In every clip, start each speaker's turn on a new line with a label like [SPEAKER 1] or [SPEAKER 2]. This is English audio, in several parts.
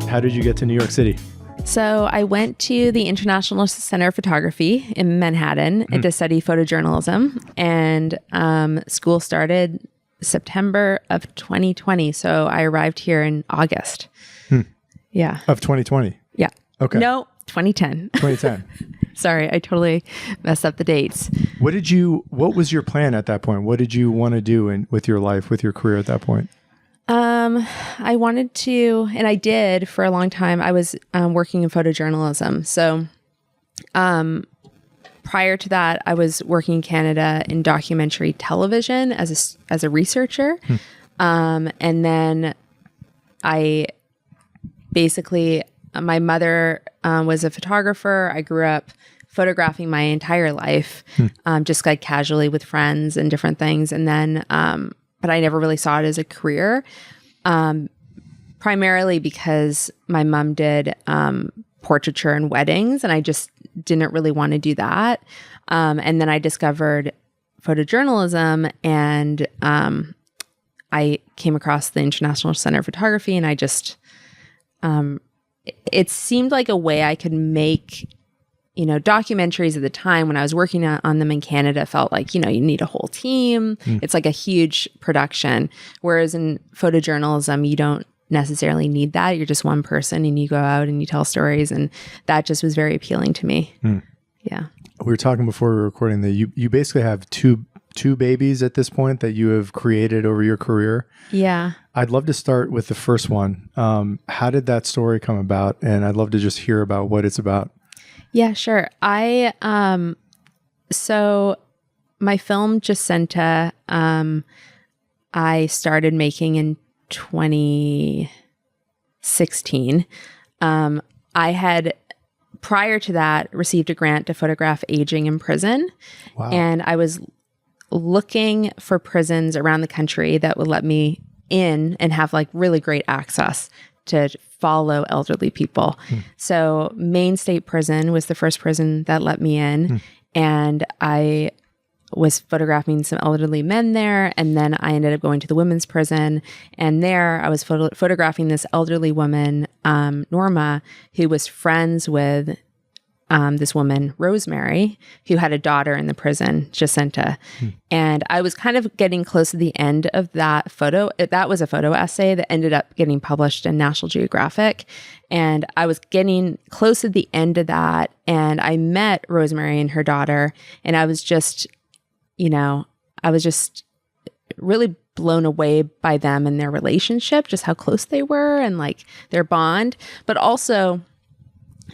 [SPEAKER 1] How did you get to New York City?
[SPEAKER 2] So I went to the International Center of Photography in Manhattan to study photojournalism, and school started September of 2020. So I arrived here in August. Yeah.
[SPEAKER 1] Of 2020?
[SPEAKER 2] Yeah.
[SPEAKER 1] Okay.
[SPEAKER 2] No, 2010.
[SPEAKER 1] 2010.
[SPEAKER 2] Sorry, I totally messed up the dates.
[SPEAKER 1] What was your plan at that point? What did you want to do with your life, with your career at that point?
[SPEAKER 2] I wanted to, and I did for a long time. I was working in photojournalism. So prior to that, I was working in Canada in documentary television as a researcher. And then I basically, my mother was a photographer. I grew up photographing my entire life, just like casually with friends and different things. And then, but I never really saw it as a career, primarily because my mom did portraiture and weddings, and I just didn't really want to do that. And then I discovered photojournalism, and I came across the International Center of Photography, and I just, it seemed like a way I could make, documentaries at the time when I was working on them in Canada felt like, you need a whole team. It's like a huge production. Whereas in photojournalism, you don't necessarily need that. You're just one person and you go out and you tell stories. And that just was very appealing to me. Yeah.
[SPEAKER 1] We were talking before we were recording that you basically have two babies at this point that you have created over your career.
[SPEAKER 2] Yeah.
[SPEAKER 1] I'd love to start with the first one. How did that story come about? And I'd love to just hear about what it's about.
[SPEAKER 2] Yeah, sure. So my film Jacenta, I started making in 2016. I had, prior to that, received a grant to photograph aging in prison.
[SPEAKER 1] Wow.
[SPEAKER 2] And I was looking for prisons around the country that would let me in and have like really great access to follow elderly people. So Maine State Prison was the first prison that let me in. And I was photographing some elderly men there. And then I ended up going to the women's prison. And there I was photographing this elderly woman, Norma, who was friends with this woman, Rosemary, who had a daughter in the prison, Jacenta. And I was kind of getting close to the end of that photo. That was a photo essay that ended up getting published in National Geographic. And I was getting close to the end of that. And I met Rosemary and her daughter. And I was just, really blown away by them and their relationship, just how close they were and like their bond. But also,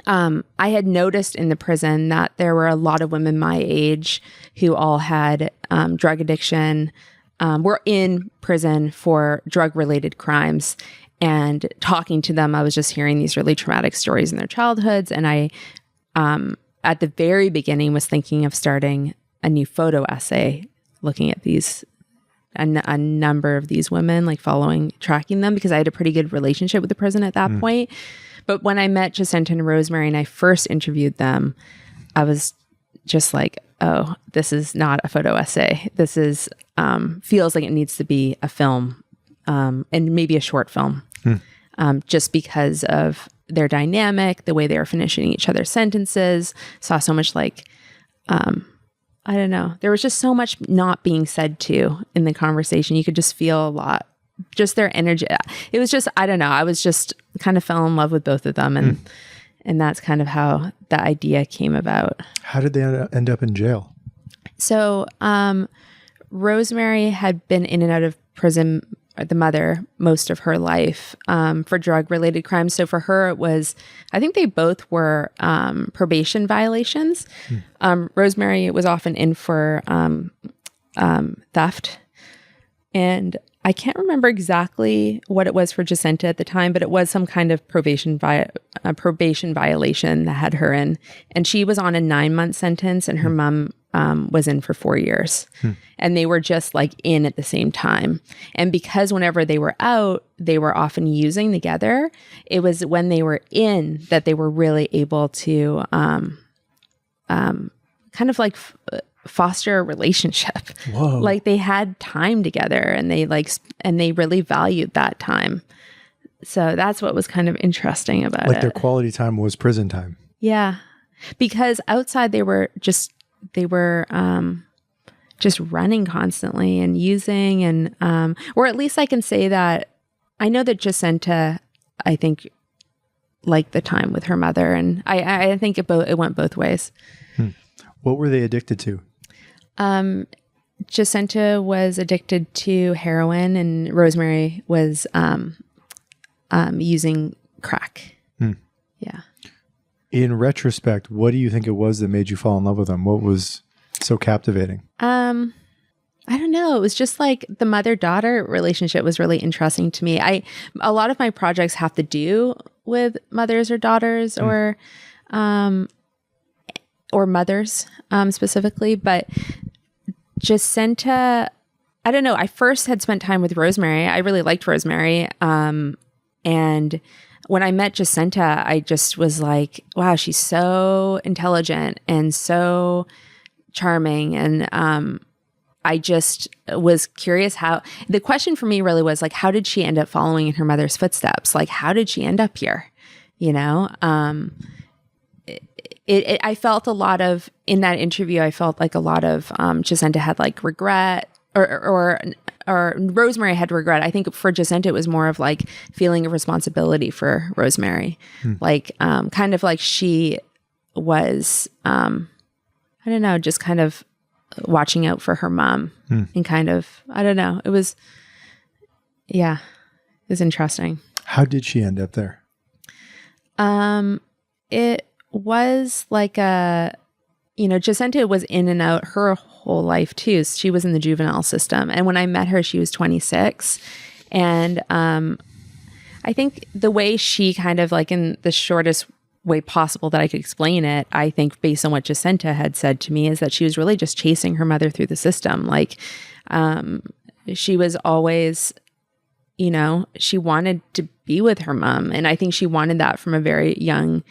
[SPEAKER 2] I had noticed in the prison that there were a lot of women my age who all had drug addiction, were in prison for drug-related crimes. And talking to them, I was just hearing these really traumatic stories in their childhoods. And I, at the very beginning, was thinking of starting a new photo essay looking at these, a number of these women, like tracking them, because I had a pretty good relationship with the prison at that point. But when I met Jacenta and Rosemary and I first interviewed them, I was just like, oh, this is not a photo essay. This is, feels like it needs to be a film, and maybe a short film, just because of their dynamic, the way they were finishing each other's sentences, saw so much like, I don't know. There was just so much not being said to in the conversation. You could just feel a lot, just their energy. It was just, I don't know. I was just kind of fell in love with both of them. And that's kind of how the idea came about. How
[SPEAKER 1] did they end up in jail?
[SPEAKER 2] So, Rosemary had been in and out of prison, the mother, most of her life, for drug-related crimes. So for her, it was, I think they both were probation violations. Rosemary was often in for theft. And I can't remember exactly what it was for Jacenta at the time, but it was some kind of probation violation that had her in. And she was on a 9-month sentence, and her mom was in for 4 years. And they were just like in at the same time. And because whenever they were out, they were often using together, it was when they were in that they were really able to kind of like foster a relationship.
[SPEAKER 1] Whoa.
[SPEAKER 2] Like they had time together, and they really valued that time. So that's what was kind of interesting about
[SPEAKER 1] Like
[SPEAKER 2] it.
[SPEAKER 1] their quality time was prison time.
[SPEAKER 2] Yeah. Because outside they were just running constantly and using and or at least I can say that I know that Jacenta, I think, liked the time with her mother, and I think it went both ways.
[SPEAKER 1] What were they addicted to?
[SPEAKER 2] Jacenta was addicted to heroin, and Rosemary was using crack. Yeah.
[SPEAKER 1] In retrospect, what do you think it was that made you fall in love with them? What was so captivating?
[SPEAKER 2] I don't know. It was just like the mother-daughter relationship was really interesting to me. A lot of my projects have to do with mothers or daughters or mothers specifically, but Jacenta, I don't know. I first had spent time with Rosemary. I really liked Rosemary. And when I met Jacenta, I just was like, wow, she's so intelligent and so charming. And I just was curious the question for me really was like, how did she end up following in her mother's footsteps? Like, how did she end up here? You know, I felt a lot of, in that interview, I felt like a lot of Jacenta had like regret or Rosemary had regret. I think for Jacenta, it was more of like feeling of responsibility for Rosemary. Like, kind of like she was, I don't know, just kind of watching out for her mom and kind of, I don't know. It was interesting.
[SPEAKER 1] How did she end up there?
[SPEAKER 2] It was like Jacenta was in and out her whole life too. She was in the juvenile system. And when I met her, she was 26. And I think the way she kind of like in the shortest way possible that I could explain it, I think based on what Jacenta had said to me, is that she was really just chasing her mother through the system. Like she was always, she wanted to be with her mom. And I think she wanted that from a very young,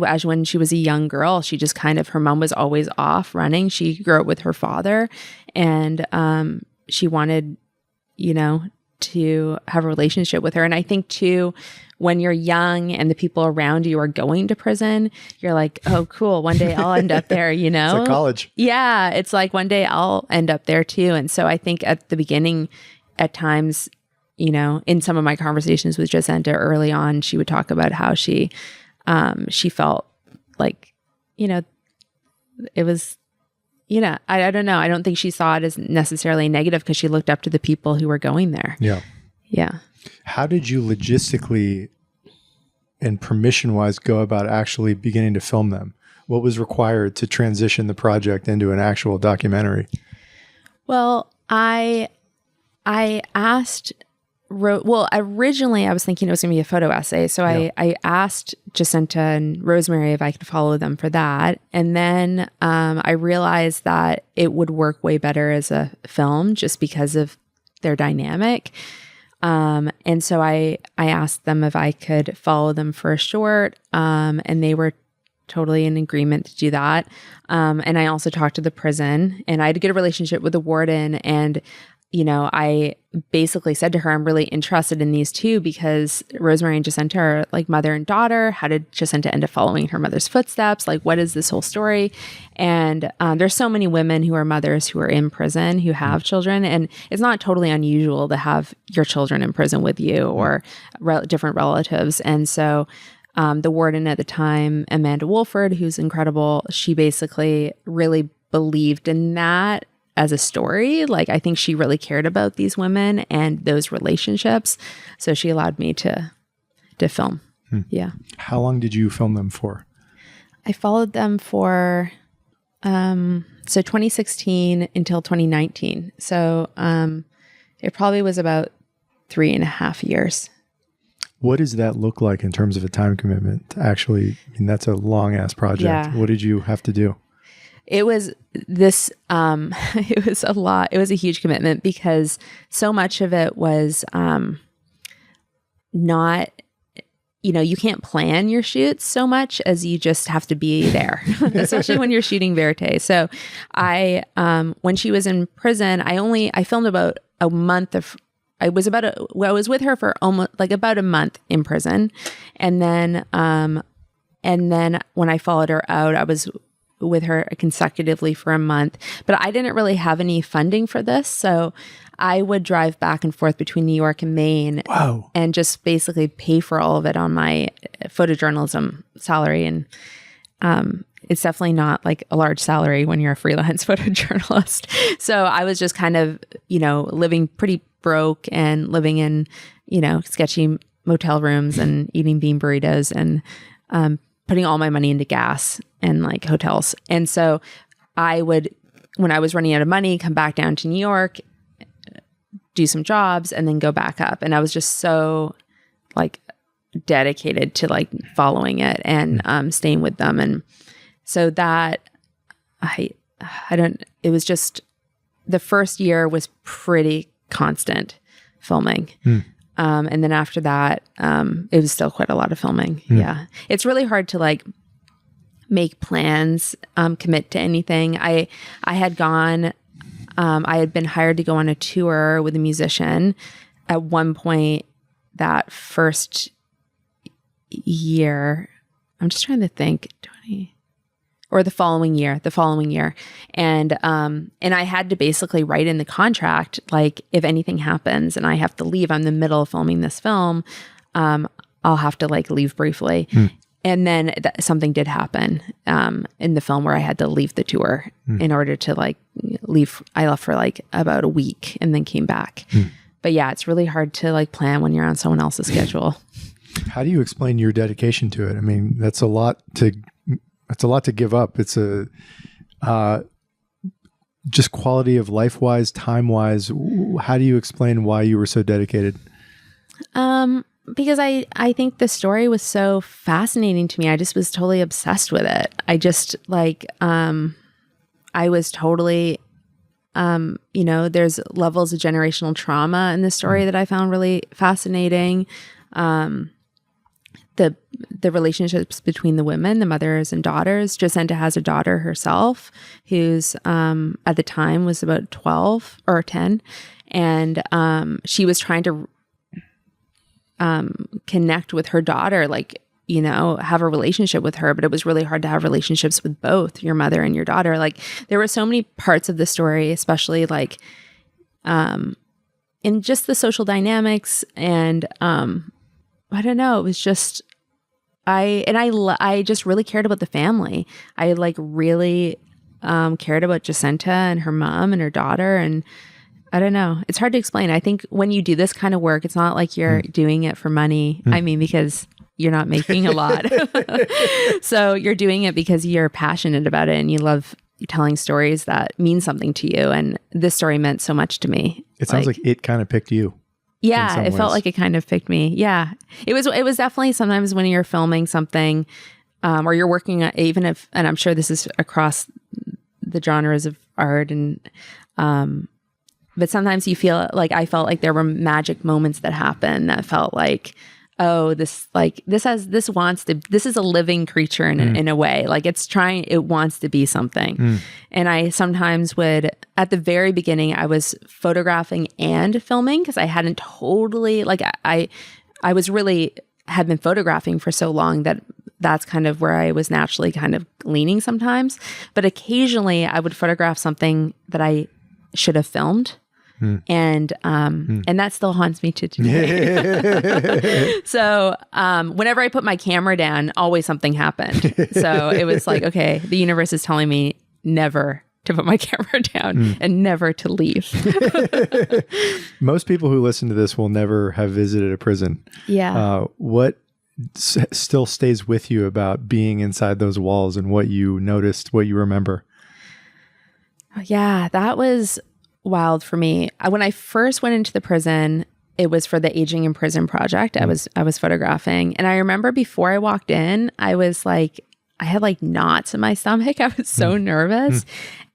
[SPEAKER 2] as when she was a young girl, she just kind of, her mom was always off running. She grew up with her father and she wanted, to have a relationship with her. And I think too, when you're young and the people around you are going to prison, you're like, oh, cool. One day I'll end up there,
[SPEAKER 1] It's like college.
[SPEAKER 2] Yeah. It's like one day I'll end up there too. And so I think at the beginning, at times, in some of my conversations with Jacenta early on, she would talk about how she felt like, it was, I don't know. I don't think she saw it as necessarily negative because she looked up to the people who were going there.
[SPEAKER 1] Yeah.
[SPEAKER 2] Yeah.
[SPEAKER 1] How did you logistically and permission-wise go about actually beginning to film them? What was required to transition the project into an actual documentary?
[SPEAKER 2] Well, I asked, originally I was thinking it was going to be a photo essay. So I asked Jacenta and Rosemary if I could follow them for that. And then I realized that it would work way better as a film just because of their dynamic. And so I asked them if I could follow them for a short, and they were totally in agreement to do that. And I also talked to the prison, and I had a good relationship with the warden. And, I basically said to her, I'm really interested in these two because Rosemary and Jacenta are like mother and daughter. How did Jacenta end up following her mother's footsteps? Like, what is this whole story? And there's so many women who are mothers who are in prison who have children. And it's not totally unusual to have your children in prison with you or different relatives. And so the warden at the time, Amanda Wolford, who's incredible, she basically really believed in that as a story. Like, I think she really cared about these women and those relationships. So she allowed me to film. Yeah.
[SPEAKER 1] How long did you film them for?
[SPEAKER 2] I followed them for, 2016 until 2019. So it probably was about 3.5 years.
[SPEAKER 1] What does that look like in terms of a time commitment? Actually, that's a long ass project.
[SPEAKER 2] Yeah.
[SPEAKER 1] What did you have to do?
[SPEAKER 2] It was this, it was a lot. It was a huge commitment because so much of it was not, you can't plan your shoots so much as you just have to be there, especially when you're shooting verite. So when she was in prison, I filmed about a month of I was with her for almost like about a month in prison. And then when I followed her out, I was with her consecutively for a month, but I didn't really have any funding for this. So I would drive back and forth between New York and Maine.
[SPEAKER 1] Wow.
[SPEAKER 2] And just basically pay for all of it on my photojournalism salary. And it's definitely not like a large salary when you're a freelance photojournalist. So I was just kind of, living pretty broke and living in, sketchy motel rooms and eating bean burritos and putting all my money into gas and like hotels. And so I would, when I was running out of money, come back down to New York, do some jobs, and then go back up. And I was just so like dedicated to like following it and staying with them. And so that it was just, the first year was pretty constant filming. And then after that, it was still quite a lot of filming. Yeah. It's really hard to like make plans, commit to anything. I had been hired to go on a tour with a musician at one point that first year. I'm just trying to think, the following year. And I had to basically write in the contract, like, if anything happens and I have to leave, I'm in the middle of filming this film, I'll have to like leave briefly. And then something did happen in the film where I had to leave the tour in order to like leave. I left for like about a week and then came back. But yeah, it's really hard to like plan when you're on someone else's schedule.
[SPEAKER 1] How do you explain your dedication to it? I mean, that's a lot to give up. It's just quality of life wise, time wise. How do you explain why you were so dedicated?
[SPEAKER 2] Because I think the story was so fascinating to me. I just was totally obsessed with it. I just like, I was totally, there's levels of generational trauma in the story that I found really fascinating. The relationships between the women, the mothers and daughters. Jacenta has a daughter herself who's at the time was about 12 or 10. And she was trying to connect with her daughter, like, have a relationship with her. But it was really hard to have relationships with both your mother and your daughter. Like, there were so many parts of the story, especially like in just the social dynamics. And I don't know, it was just, I just really cared about the family. I like really cared about Jacenta and her mom and her daughter. And I don't know, it's hard to explain. I think when you do this kind of work, it's not like you're doing it for money. I mean, because you're not making a lot. So you're doing it because you're passionate about it and you love telling stories that mean something to you. And this story meant so much to me.
[SPEAKER 1] It sounds like it kind of picked you.
[SPEAKER 2] Yeah, it felt like it kind of picked me. Yeah, it was definitely sometimes when you're filming something, or you're working on, even if, and I'm sure this is across the genres of art, and but sometimes you feel like I felt like there were magic moments that happened that felt like, oh, this is a living creature in a way, like it wants to be something. And I sometimes would, at the very beginning, I was photographing and filming because I hadn't totally, like, I was really had been photographing for so long that that's kind of where I was naturally kind of leaning sometimes. But occasionally I would photograph something that I should have filmed. And that still haunts me to today. So whenever I put my camera down, always something happened. So it was like, okay, the universe is telling me never to put my camera down and never to leave.
[SPEAKER 1] Most people who listen to this will never have visited a prison.
[SPEAKER 2] Yeah.
[SPEAKER 1] What still stays with you about being inside those walls and what you noticed, what you remember?
[SPEAKER 2] Yeah, that was wild for me. When I first went into the prison, it was for the Aging in Prison project. I was photographing, and I remember before I walked in, I was like, I had like knots in my stomach. I was so nervous.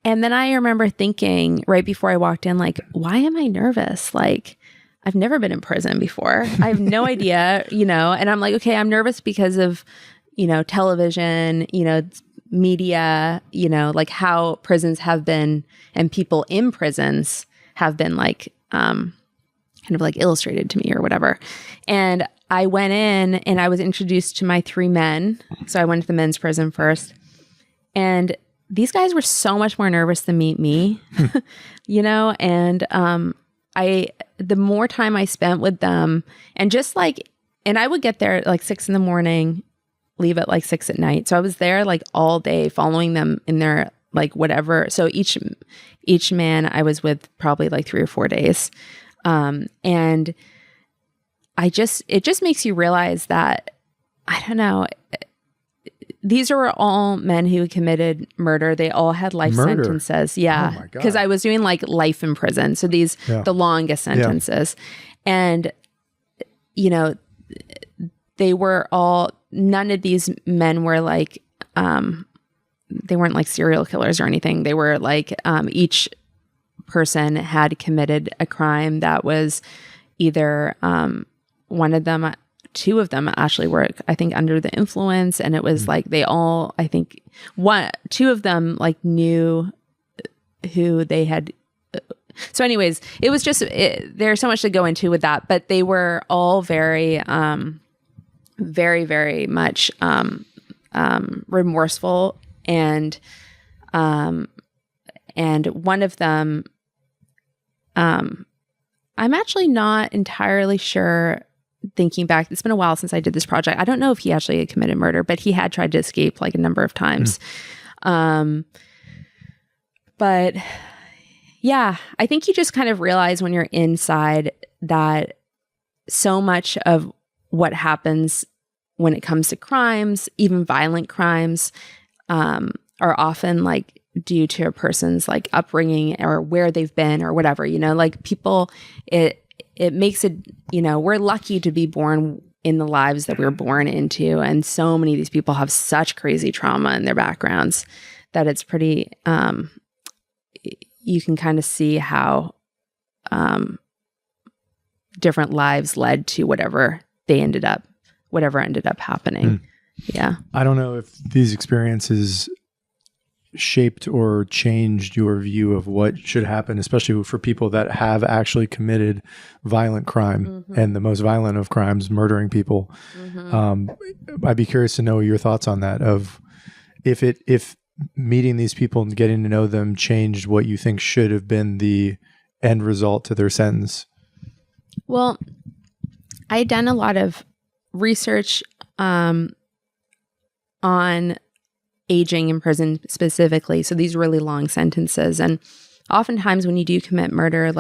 [SPEAKER 2] And then I remember thinking right before I walked in, like, why am I nervous? Like, I've never been in prison before. I have no idea, and I'm like, okay, I'm nervous because of, television, media, like how prisons have been and people in prisons have been like kind of like illustrated to me or whatever. And I went in and I was introduced to my 3 men. So I went to the men's prison first. And these guys were so much more nervous to meet me, and the more time I spent with them and I would get there at like 6 a.m, leave at like 6 p.m. So I was there like all day following them in their like whatever. So each man I was with probably like 3 or 4 days. And it just makes you realize that, I don't know, these are all men who committed murder. They all had life sentences. Yeah.
[SPEAKER 1] Oh my God.
[SPEAKER 2] Because I was doing like life in prison. So the longest sentences. And, they were all, none of these men were like, they weren't like serial killers or anything. They were like, each person had committed a crime that was either, one of them, 2 of them actually were, I think, under the influence. And it was like, they all, I think 2 of them like knew who they had. So anyways, it was just, there's so much to go into with that, but they were all very, very, very much, remorseful. And one of them, I'm actually not entirely sure, thinking back, it's been a while since I did this project. I don't know if he actually had committed murder, but he had tried to escape like a number of times. But yeah, I think you just kind of realize when you're inside that so much of what happens when it comes to crimes, even violent crimes, are often like due to a person's like upbringing or where they've been or whatever, like people, it makes it, we're lucky to be born in the lives that we're born into. And so many of these people have such crazy trauma in their backgrounds that it's pretty, you can kind of see how different lives led to whatever ended up happening. Yeah.
[SPEAKER 1] I don't know if these experiences shaped or changed your view of what should happen, especially for people that have actually committed violent crime and the most violent of crimes, murdering people. I'd be curious to know your thoughts on that, of if meeting these people and getting to know them changed what you think should have been the end result to their sentence.
[SPEAKER 2] Well, I had done a lot of research on aging in prison specifically. So these really long sentences. And oftentimes when you do commit murder,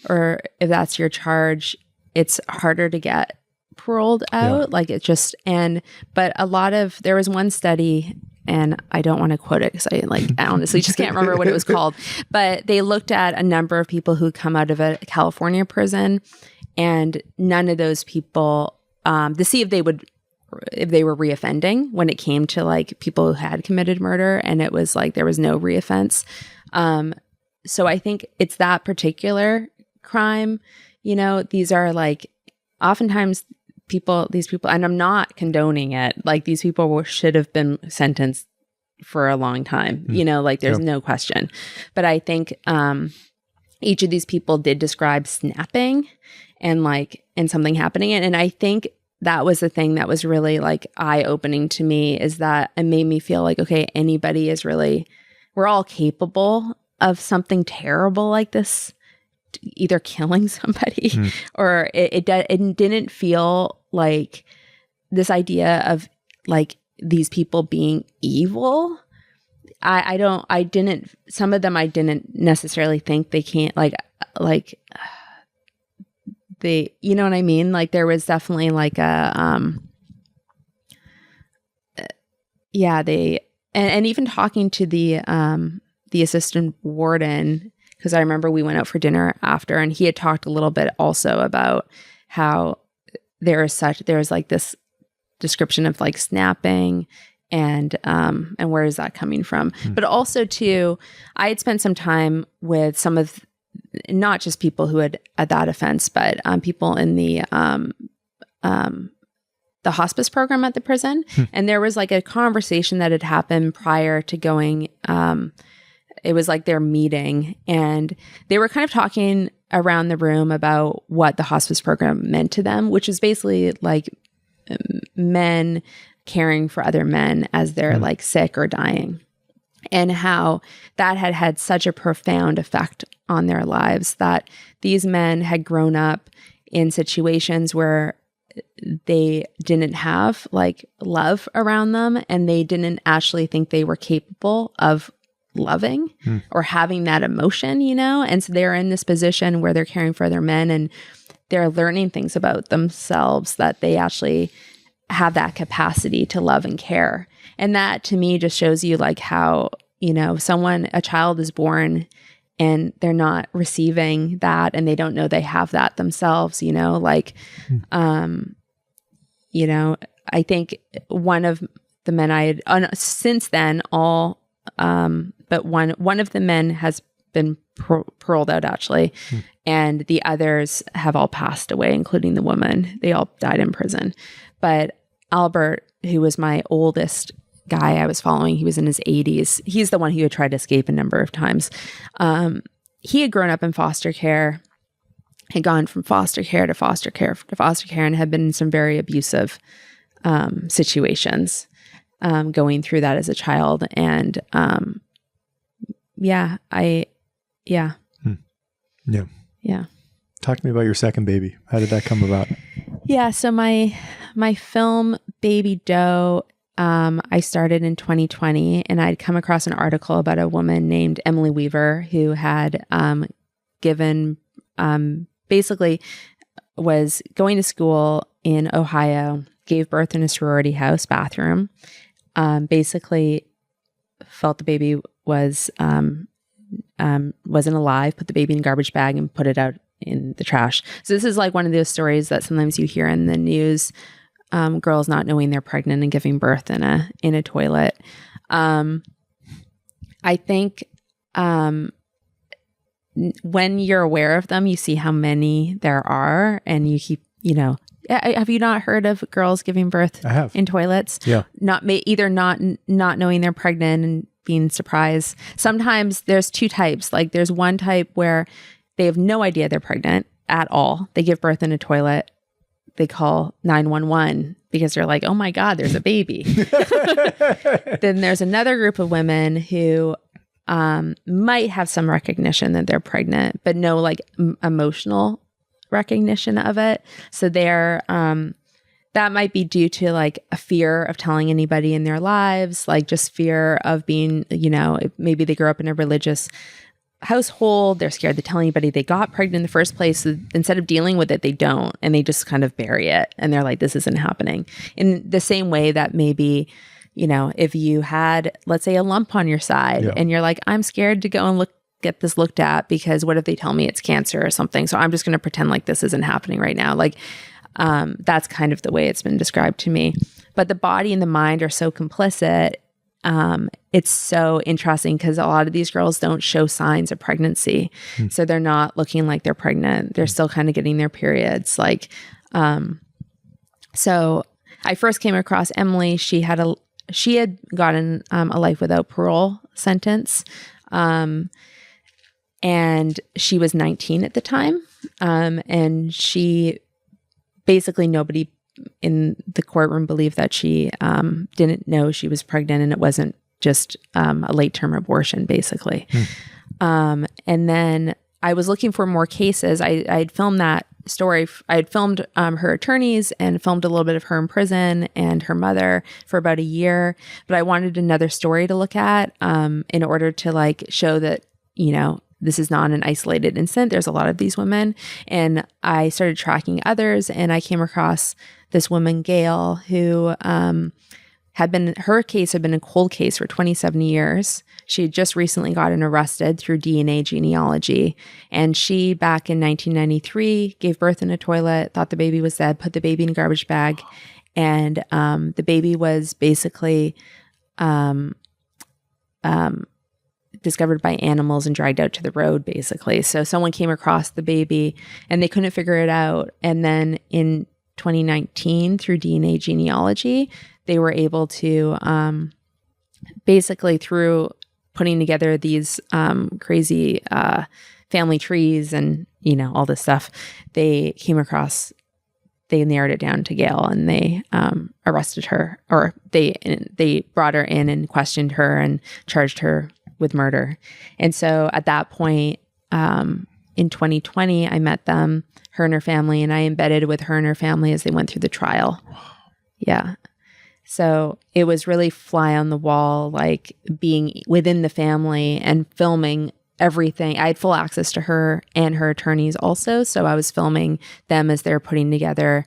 [SPEAKER 2] or if that's your charge, it's harder to get paroled out. But there was one study, and I don't want to quote it because I honestly just can't remember what it was called, but they looked at a number of people who come out of a California prison, and none of those people, to see if they were reoffending when it came to people who had committed murder, and it was there was no reoffense. So I think it's that particular crime, these are oftentimes these people, and I'm not condoning it, these people should have been sentenced for a long time, there's no question. But I think each of these people did describe snapping and something happening. And I think that was the thing that was really eye-opening to me, is that it made me feel okay, anybody is really, we're all capable of something terrible like this, either killing somebody or it didn't feel like this idea of these people being evil. Some of them I didn't necessarily think they can't they, you know what I mean? There was definitely and even talking to the assistant warden, because I remember we went out for dinner after, and he had talked a little bit also about how there's this description of snapping and where is that coming from? But also too, I had spent some time with some of, not just people who had that offense, but people in the hospice program at the prison. And there was a conversation that had happened prior to going it was like their meeting, and they were kind of talking around the room about what the hospice program meant to them, which is basically like men caring for other men as they're like sick or dying, and how that had had such a profound effect on their lives, that these men had grown up in situations where they didn't have like love around them, and they didn't actually think they were capable of loving or having that emotion, you know? And so they're in this position where they're caring for other men, and they're learning things about themselves, that they actually have that capacity to love and care. And that to me just shows you like how, you know, a child is born and they're not receiving that, and they don't know they have that themselves, you know, like, you know, I think one of the men I had, since then, but one of the men has been paroled out actually, and the others have all passed away, including the woman. They all died in prison. But Albert, who was my oldest guy I was following, he was in his 80s. He's the one who had tried to escape a number of times. He had grown up in foster care, had gone from foster care to foster care to foster care, and had been in some very abusive situations, going through that as a child. And yeah.
[SPEAKER 1] Yeah. Talk to me about your second baby. How did that come about?
[SPEAKER 2] Yeah. So my film Baby Doe, I started in 2020, and I'd come across an article about a woman named Emily Weaver who had given, basically was going to school in Ohio, gave birth in a sorority house bathroom, basically felt the baby wasn't alive, put the baby in a garbage bag and put it out in the trash. So this is like one of those stories that sometimes you hear in the news, girls not knowing they're pregnant and giving birth in a toilet. I think when you're aware of them, you see how many there are, and you keep, you know, have you not heard of girls giving birth
[SPEAKER 1] I have.
[SPEAKER 2] in toilets?
[SPEAKER 1] Yeah.
[SPEAKER 2] Either not knowing they're pregnant and being surprised. Sometimes there's two types. Like there's one type where they have no idea they're pregnant at all. They give birth in a toilet. They call 911 because they're like, oh my God, there's a baby. Then there's another group of women who might have some recognition that they're pregnant, but no like emotional recognition of it. So they're that might be due to like a fear of telling anybody in their lives, like just fear of being, you know, maybe they grew up in a religious household, they're scared to tell anybody they got pregnant in the first place. So instead of dealing with it, they don't, and they just kind of bury it, and they're like, this isn't happening. In the same way that maybe, you know, if you had, let's say, a lump on your side, and you're like, I'm scared to go and get this looked at because what if they tell me it's cancer or something? So I'm just going to pretend like this isn't happening right now. Like, that's kind of the way it's been described to me. But the body and the mind are so complicit. It's so interesting because a lot of these girls don't show signs of pregnancy. So they're not looking like they're pregnant. They're still kind of getting their periods. Like, so I first came across Emily. She had gotten a life without parole sentence. And she was 19 at the time. And she basically, nobody in the courtroom believed that she didn't know she was pregnant, and it wasn't just a late-term abortion, basically. And then I was looking for more cases. I'd filmed that story. I had filmed her attorneys and filmed a little bit of her in prison and her mother for about a year. But I wanted another story to look at in order to like show that, you know, this is not an isolated incident. There's a lot of these women. And I started tracking others, and I came across this woman, Gail, who her case had been a cold case for 27 years. She had just recently gotten arrested through DNA genealogy. And she, back in 1993, gave birth in a toilet, thought the baby was dead, put the baby in a garbage bag. And the baby was basically discovered by animals and dragged out to the road, basically. So someone came across the baby and they couldn't figure it out. And then in 2019, through DNA genealogy, they were able to basically, through putting together these crazy family trees and, all this stuff, they narrowed it down to Gail, and they arrested her, or they brought her in and questioned her and charged her with murder. And so at that point, in 2020, I met them, her and her family, and I embedded with her and her family as they went through the trial. Yeah. So it was really fly on the wall, like being within the family and filming everything. I had full access to her and her attorneys also. So I was filming them as they're putting together,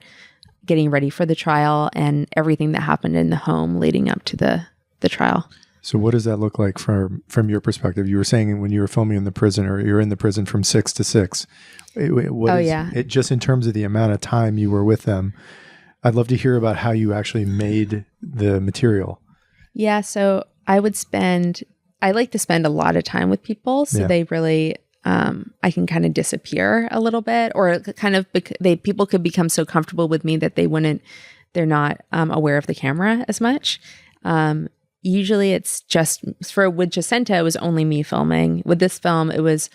[SPEAKER 2] getting ready for the trial, and everything that happened in the home leading up to the trial.
[SPEAKER 1] So what does that look like from your perspective? You were saying when you were filming in the prison, or you're in the prison from 6 to 6. It just in terms of the amount of time you were with them, I'd love to hear about how you actually made the material. Yeah.
[SPEAKER 2] So I like to spend a lot of time with people. So they really, I can kind of disappear a little bit, or kind of, people could become so comfortable with me that they're not aware of the camera as much. Usually it's just with Jacenta, it was only me filming. With this film, it was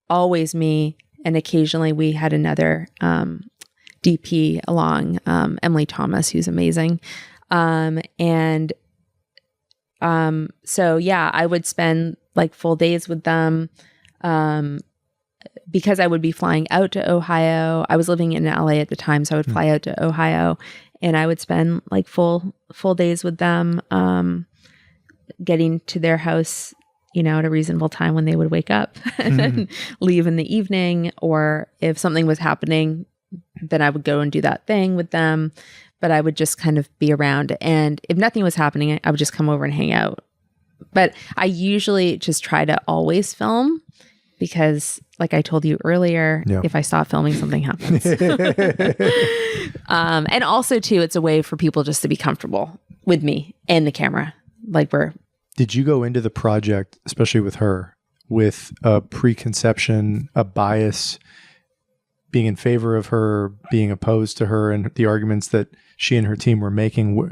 [SPEAKER 2] always me. And occasionally we had another DP along, Emily Thomas, who's amazing. So yeah, I would spend like full days with them because I would be flying out to Ohio. I was living in LA at the time, so I would fly out to Ohio, and I would spend like full days with them, getting to their house, at a reasonable time when they would wake up and then leave in the evening. Or if something was happening, then I would go and do that thing with them. But I would just kind of be around. And if nothing was happening, I would just come over and hang out. But I usually just try to always film because, like I told you earlier, if I stop filming, something happens. And also, too, it's a way for people just to be comfortable with me and the camera.
[SPEAKER 1] Did you go into the project, especially with her, with a preconception, a bias, being in favor of her, being opposed to her, and the arguments that she and her team were making? Were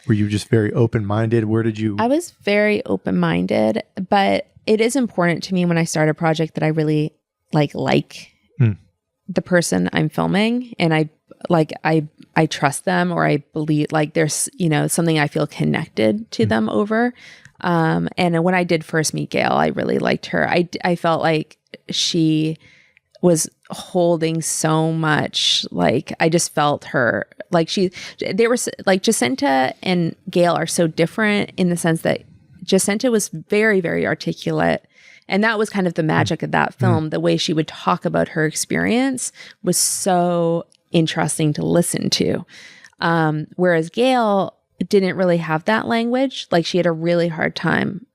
[SPEAKER 1] you just very open-minded? Where did you...
[SPEAKER 2] I was very open-minded, but it is important to me when I start a project that I really like the person I'm filming, and I trust them, or I believe there's, something I feel connected to them over. And when I did first meet Gail, I really liked her. I felt like she was holding so much. I just felt her, Jacenta and Gail are so different in the sense that Jacenta was very, very articulate. And that was kind of the magic of that film. The way she would talk about her experience was so interesting to listen to. Whereas Gail didn't really have that language. She had a really hard time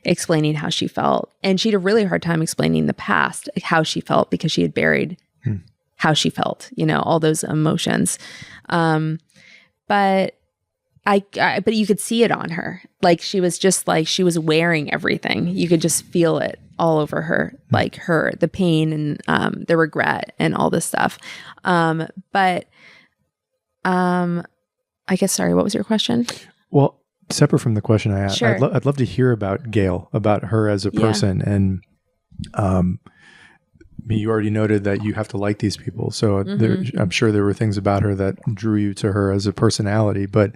[SPEAKER 2] explaining how she felt. And she had a really hard time explaining the past, how she felt, because she had buried how she felt, all those emotions. But you could see it on her. She was just she was wearing everything. You could just feel it all over her, the pain and the regret and all this stuff. I guess, sorry, what was your question?
[SPEAKER 1] Well, separate from the question I asked,
[SPEAKER 2] sure.
[SPEAKER 1] I'd love to hear about Gail, about her as a person. And you already noted that you have to like these people. So I'm sure there were things about her that drew you to her as a personality. But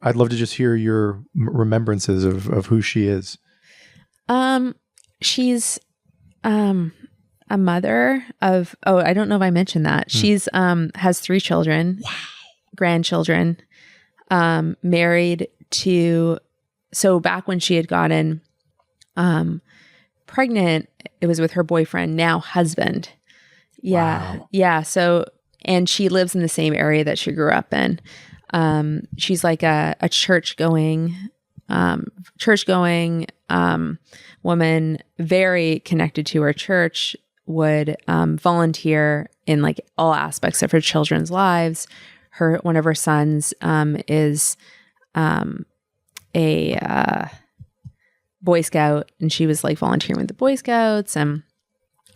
[SPEAKER 1] I'd love to just hear your remembrances of who she is.
[SPEAKER 2] She's a mother of, I don't know if I mentioned that. She's has 3 children. Wow. Grandchildren, married to, so back when she had gotten pregnant, it was with her boyfriend, now husband. Yeah. Wow. Yeah. So, and she lives in the same area that she grew up in. She's like a church-going woman, very connected to her church, would volunteer in all aspects of her children's lives. One of her sons is a Boy Scout, and she was volunteering with the Boy Scouts. And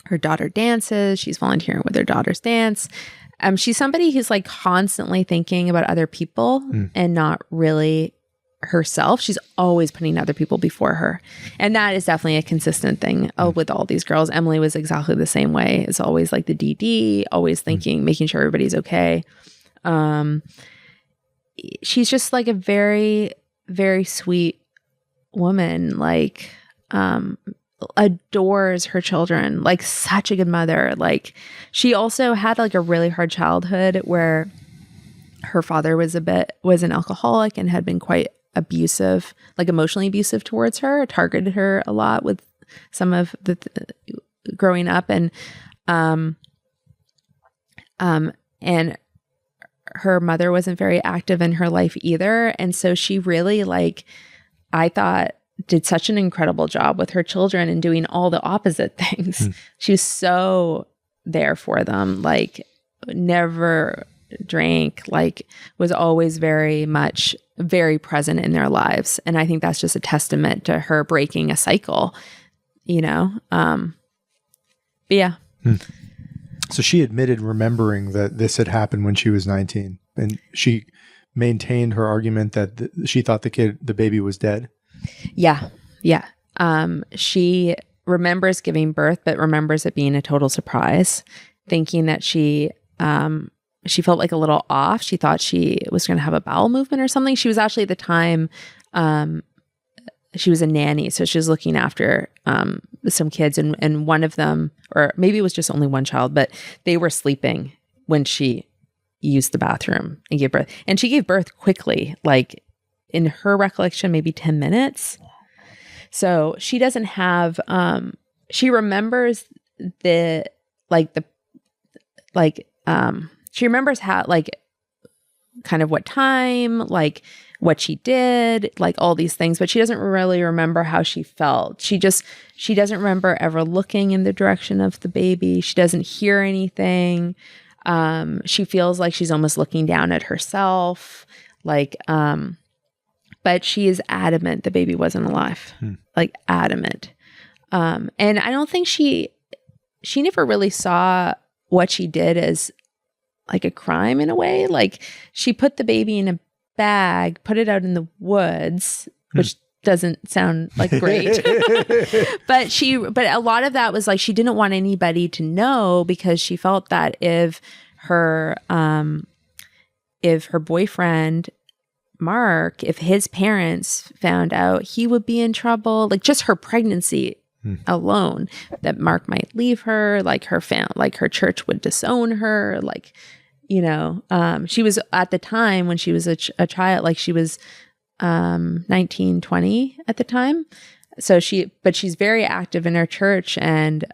[SPEAKER 2] her daughter dances; she's volunteering with her daughter's dance. She's somebody who's constantly thinking about other people and not really herself. She's always putting other people before her. And that is definitely a consistent thing with all these girls. Emily was exactly the same way. It's always like the DD, always thinking, making sure everybody's okay. She's just like a very, very sweet woman, like adores her children, like such a good mother. Like she also had like a really hard childhood where her father was an alcoholic and had been quite abusive, like emotionally abusive towards her, targeted her a lot with some of the growing up, and her mother wasn't very active in her life either. And so she really, like, I thought, did such an incredible job with her children and doing all the opposite things. She was so there for them, like never drank, like was always very present in their lives. And I think that's just a testament to her breaking a cycle, but yeah.
[SPEAKER 1] So she admitted remembering that this had happened when she was 19, and she maintained her argument that she thought the baby was dead.
[SPEAKER 2] Yeah. Yeah. She remembers giving birth, but remembers it being a total surprise, thinking that she felt like a little off. She thought she was going to have a bowel movement or something. She was actually at the time, she was a nanny. So she was looking after some kids, and one of them, or maybe it was just only one child, but they were sleeping when she used the bathroom and gave birth. And she gave birth quickly, like in her recollection, maybe 10 minutes. So she doesn't have, she remembers she remembers how, like, kind of what time, like what she did, like all these things, but she doesn't really remember how she felt. She doesn't remember ever looking in the direction of the baby. She doesn't hear anything. She feels like she's almost looking down at herself, like, but she is adamant the baby wasn't alive, like adamant. And I don't think she never really saw what she did as like a crime in a way. Like she put the baby in a bag, put it out in the woods, which doesn't sound like great. But a lot of that was like, she didn't want anybody to know, because she felt that if her boyfriend, Mark, if his parents found out, he would be in trouble. Like just her pregnancy alone, that Mark might leave her, like her church would disown her. Like, she was at the time when she was a child, like she was 19, 20 at the time. So but she's very active in her church, and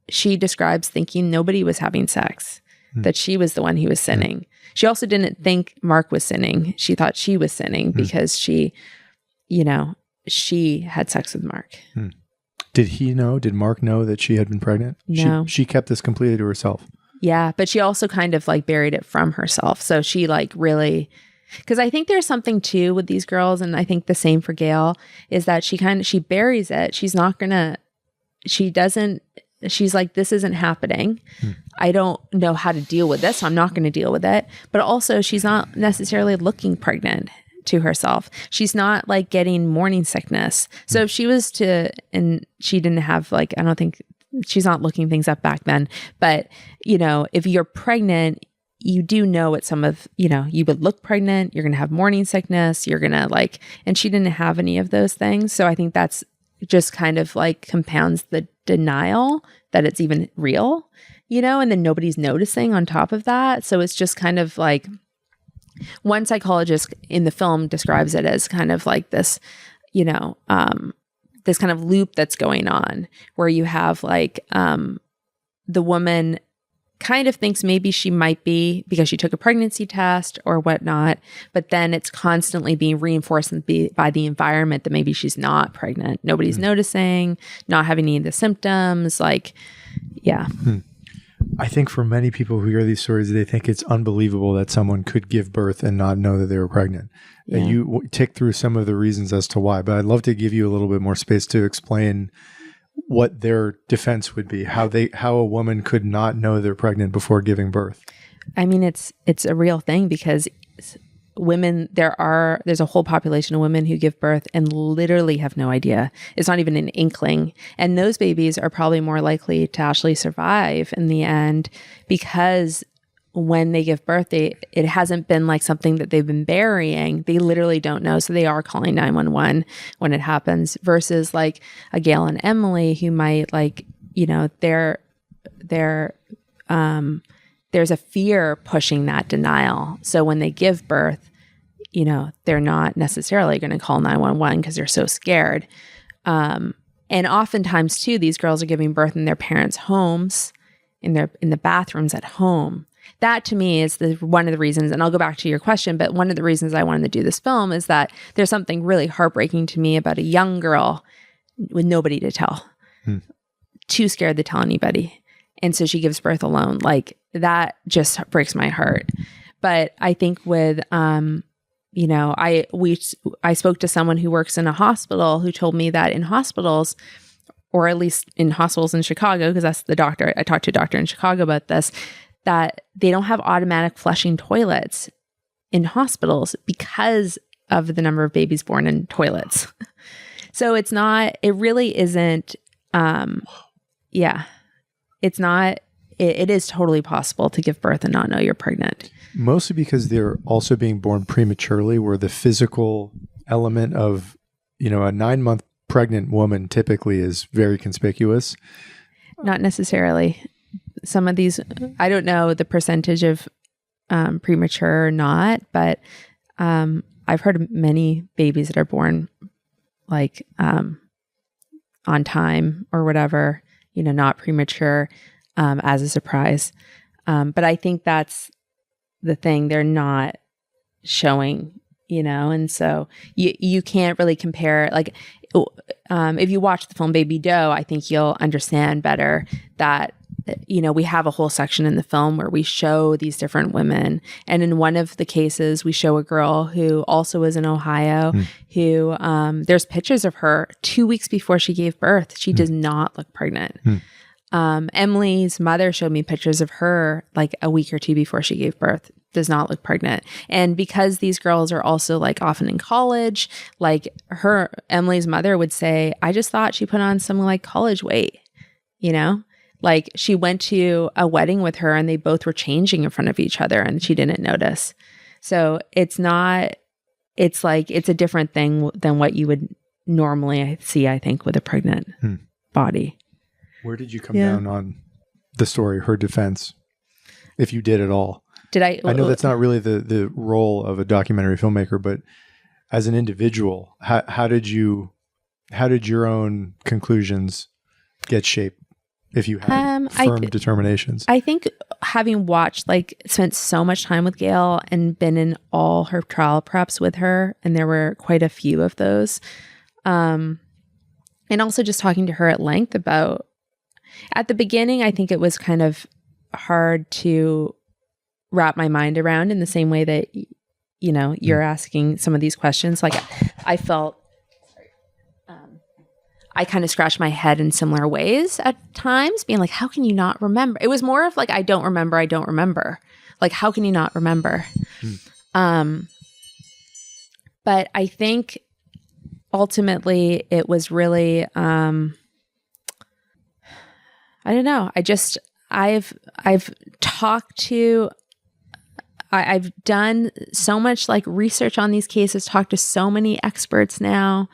[SPEAKER 2] she describes thinking nobody was having sex, that she was the one who was sinning. She also didn't think Mark was sinning. She thought she was sinning because she had sex with Mark.
[SPEAKER 1] Did he know? Did Mark know that she had been pregnant?
[SPEAKER 2] No.
[SPEAKER 1] She kept this completely to herself.
[SPEAKER 2] Yeah, but she also kind of like buried it from herself. So she like really, because I think there's something too with these girls, and I think the same for Gail, is that she buries it. She's like, this isn't happening. I don't know how to deal with this, so I'm not going to deal with it. But also she's not necessarily looking pregnant to herself. She's not like getting morning sickness. So if she was and she didn't have like, I don't think, she's not looking things up back then, but if you're pregnant, you do know what you would look pregnant, you're going to have morning sickness, you're going to and she didn't have any of those things. So I think that's just kind of like compounds the denial that it's even real, and then nobody's noticing on top of that. So it's just kind of like, one psychologist in the film describes it as kind of like this, this kind of loop that's going on, where you have like the woman kind of thinks maybe she might be because she took a pregnancy test or whatnot, but then it's constantly being reinforced by the environment that maybe she's not pregnant. Nobody's noticing, not having any of the symptoms. Like, yeah.
[SPEAKER 1] I think for many people who hear these stories, they think it's unbelievable that someone could give birth and not know that they were pregnant. Yeah. And you tick through some of the reasons as to why, but I'd love to give you a little bit more space to explain what their defense would be, how a woman could not know they're pregnant before giving birth.
[SPEAKER 2] I mean, it's a real thing, because there's a whole population of women who give birth and literally have no idea. It's not even an inkling. And those babies are probably more likely to actually survive in the end, because when they give birth, it hasn't been like something that they've been burying. They literally don't know. So they are calling 911 when it happens, versus like a Gail and Emily who might like, you know, there's a fear pushing that denial. So when they give birth, you know, they're not necessarily going to call 911 because they're so scared. And oftentimes too, these girls are giving birth in their parents' homes, in the bathrooms at home. That to me is one of the reasons, and I'll go back to your question, but one of the reasons I wanted to do this film is that there's something really heartbreaking to me about a young girl with nobody to tell, too scared to tell anybody. And so she gives birth alone. Like that just breaks my heart. But I think with, you know, I spoke to someone who works in a hospital who told me that in hospitals, or at least in hospitals in Chicago, because that's the doctor, I talked to a doctor in Chicago about this, that they don't have automatic flushing toilets in hospitals because of the number of babies born in toilets. So it really isn't, it's not, it is totally possible to give birth and not know you're pregnant.
[SPEAKER 1] Mostly because they're also being born prematurely, where the physical element of, you know, a 9-month pregnant woman typically is very conspicuous.
[SPEAKER 2] Not necessarily. Some of these, I don't know the percentage of premature or not, but I've heard of many babies that are born like on time or whatever, you know, not premature as a surprise. But I think that's the thing they're not showing, you know, and so you can't really compare. Like if you watch the film Baby Doe, I think you'll understand better that, you know, we have a whole section in the film where we show these different women. And in one of the cases, we show a girl who also was in Ohio, who there's pictures of her 2 weeks before she gave birth. She does not look pregnant. Emily's mother showed me pictures of her like a week or two before she gave birth. Does not look pregnant. And because these girls are also like often in college, like Emily's mother would say, I just thought she put on some like college weight, you know? Like she went to a wedding with her and they both were changing in front of each other and she didn't notice. So it's a different thing than what you would normally see, I think, with a pregnant body.
[SPEAKER 1] Where did you come down on the story, her defense, if you did at all? I know that's not really the role of a documentary filmmaker, but as an individual, how did your own conclusions get shaped? If you had firm determinations. I think having spent so much time with Gail and been in all her trial preps with her, and there were quite a few of those, and also just talking to her at length about, at the beginning, I think it was kind of hard to wrap my mind around in the same way that, you know, you're asking some of these questions. Like I felt, I kind of scratched my head in similar ways at times, being like, how can you not remember? It was more of like, I don't remember. Like, how can you not remember? But I think ultimately it was really, I don't know. I've done so much like research on these cases, talked to so many experts now,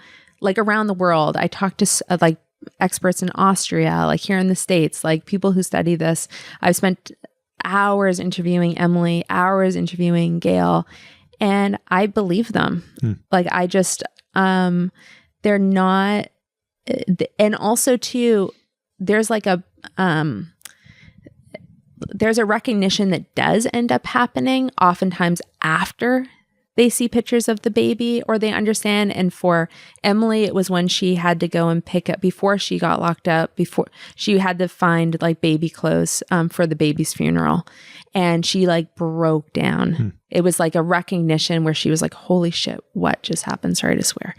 [SPEAKER 1] like around the world. I talked to like experts in Austria, like here in the States, like people who study this. I've spent hours interviewing Emily, hours interviewing Gail, and I believe them. Like I just, they're not, and also too, there's like there's a recognition that does end up happening oftentimes after they see pictures of the baby or they understand. And for Emily, it was when she had to go and pick up, before she got locked up, before she had to find like baby clothes for the baby's funeral. And she like broke down. It was like a recognition where she was like, holy shit, what just happened? Sorry to swear.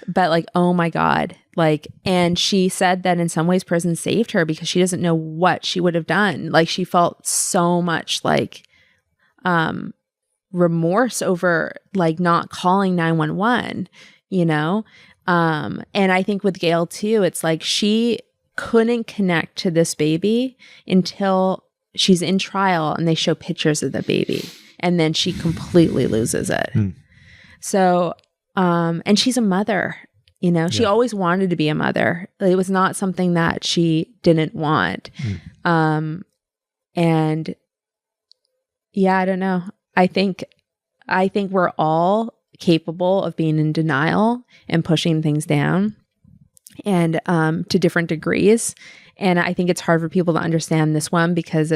[SPEAKER 1] But like, oh my God. Like, and she said that in some ways prison saved her because she doesn't know what she would have done. Like she felt so much like
[SPEAKER 2] remorse over like not calling 911, you know? And I think with Gail too, it's like she couldn't connect to this baby until she's in trial and they show pictures of the baby. And then she completely loses it. So, and she's a mother, you know, she always wanted to be a mother. It was not something that she didn't want. And yeah, I don't know. I think we're all capable of being in denial and pushing things down and to different degrees. And I think it's hard for people to understand this one because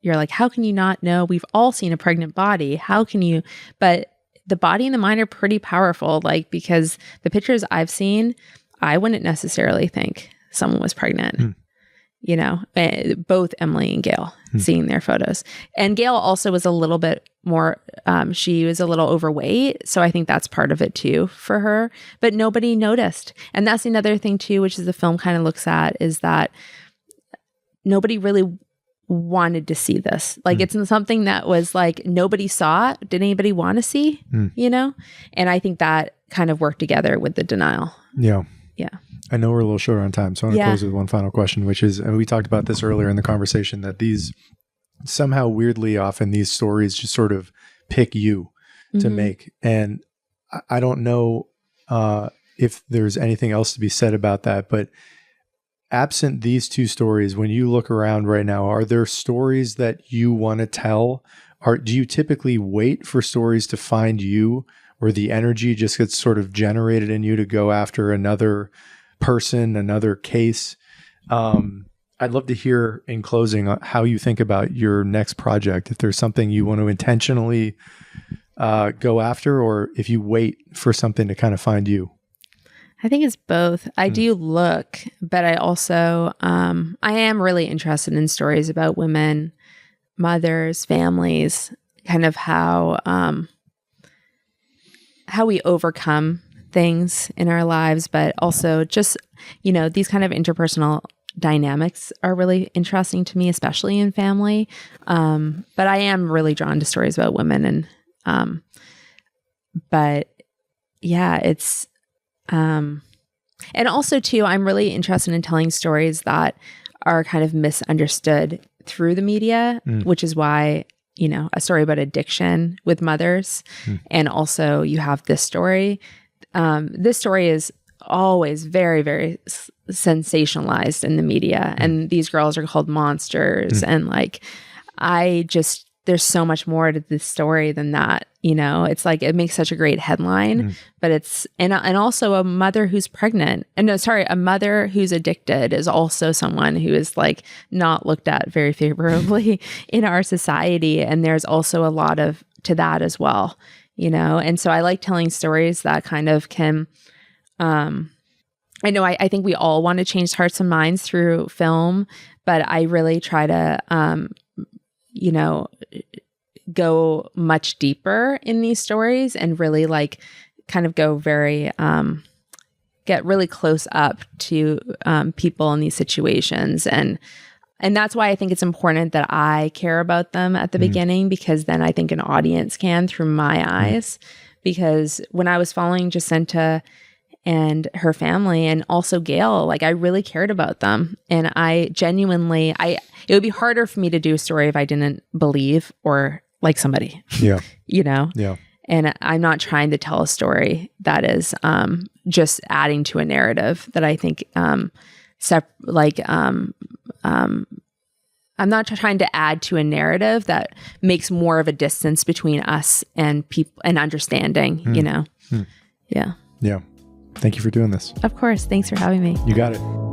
[SPEAKER 2] you're like, how can you not know? We've all seen a pregnant body. How can you? But the body and the mind are pretty powerful, like, because the pictures I've seen, I wouldn't necessarily think someone was pregnant. You know, both Emily and Gail, seeing their photos. And Gail also was a little bit more, she was a little overweight. So I think that's part of it too for her, but nobody noticed. And that's another thing too, which is the film kind of looks at, is that nobody really wanted to see this. Like it's something that was like, nobody saw it. Did anybody want to see, you know? And I think that kind of worked together with the denial.
[SPEAKER 1] Yeah.
[SPEAKER 2] Yeah.
[SPEAKER 1] I know we're a little short on time, so I want to close with one final question, which is, and we talked about this earlier in the conversation, that these somehow weirdly often these stories just sort of pick you to make. And I don't know if there's anything else to be said about that, but absent these two stories, when you look around right now, are there stories that you want to tell? Do you typically wait for stories to find you, or the energy just gets sort of generated in you to go after another person, another case? I'd love to hear in closing how you think about your next project, if there's something you want to intentionally go after, or if you wait for something to kind of find you.
[SPEAKER 2] I think it's both. I do look, but I also, I am really interested in stories about women, mothers, families, kind of how we overcome things in our lives, but also just, you know, these kind of interpersonal dynamics are really interesting to me, especially in family. But I am really drawn to stories about women, and but yeah, it's and also too, I'm really interested in telling stories that are kind of misunderstood through the media, which is why, you know, a story about addiction with mothers, and also you have this story. This story is always very, very sensationalized in the media, and these girls are called monsters. And like, there's so much more to this story than that. You know, it's like, it makes such a great headline, but it's, and also a mother who's pregnant, and a mother who's addicted is also someone who is like not looked at very favorably in our society. And there's also a lot to that as well, you know? And so I like telling stories that kind of can, I know I think we all want to change hearts and minds through film, but I really try to, you know, go much deeper in these stories and really like kind of go very, get really close up to people in these situations. And that's why I think it's important that I care about them at the beginning, because then I think an audience can through my eyes. Because when I was following Jacenta and her family, and also Gail, like I really cared about them. And I genuinely, it would be harder for me to do a story if I didn't believe or like somebody, you know? Yeah. And I'm not trying to tell a story that is just adding to a narrative that I think, I'm not trying to add to a narrative that makes more of a distance between us and people and understanding, you know? Yeah.
[SPEAKER 1] Yeah. Thank you for doing this.
[SPEAKER 2] Of course. Thanks for having me.
[SPEAKER 1] You got it.